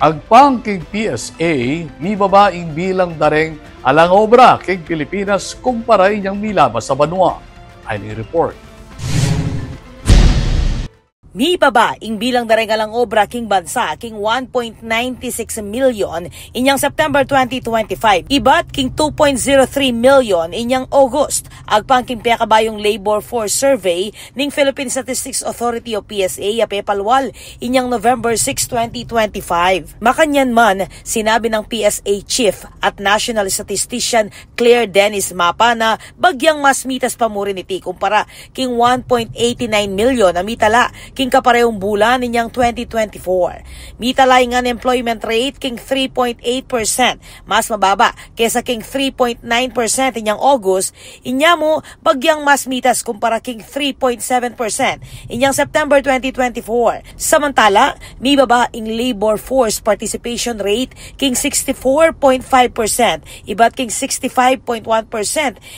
Agpang king PSA, mi babaeng bilang dareng alang obra king Pilipinas kumpara inyang milabas sa banwa. Highly report. Mi baba ing bilang darengalang obra king bansa king 1.96 million inyang September 2025. Ibat king 2.03 million inyang August. Agpang king piyakabayong labor force survey ning Philippine Statistics Authority o PSA apepalwal inyang November 6, 2025. Makanyan man, sinabi ng PSA Chief at National Statistician Claire Dennis Mapa na bagyang mas mitas pa mo rin iti kumpara king 1.89 million na mitala king kaparehong bulan ninyang 2024. Mitalay nga unemployment rate king 3.8%, mas mababa kesa king 3.9% inyang August, inyamo bagyang mas mitas kumpara king 3.7% inyang September 2024. Samantala, mi baba ing labor force participation rate king 64.5%, ibat king 65.1%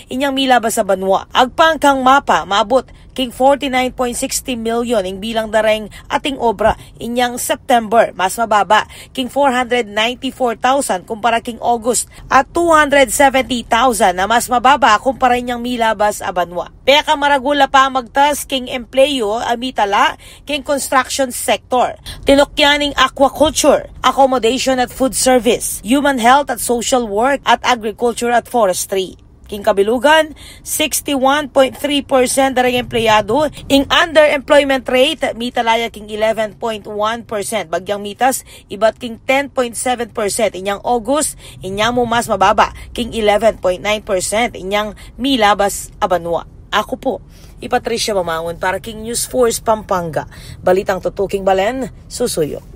inyang milabas sa banwa. Agpang kang mapa maabot king 49.60 million ing bilang dareng ating obra inyang September, mas mababa king 494,000 kumpara king August at 270,000 na mas mababa kumpara inyang milabas a banwa. Peka maragula pa magtas king empleyo amitala king construction sector, tinukyaning aquaculture, accommodation at food service, human health at social work at agriculture at forestry. King kabilugan, 61.3% darang empleyado. Ing underemployment rate, mitalaya king 11.1%. Bagyang mitas, ibat king 10.7%. Inyang August, inyang mo mas mababa, king 11.9%. Inyang milabas abanwa. Ako po, Patricia Mamangon para King News Force Pampanga. Balitang tutuking Balen, susuyo.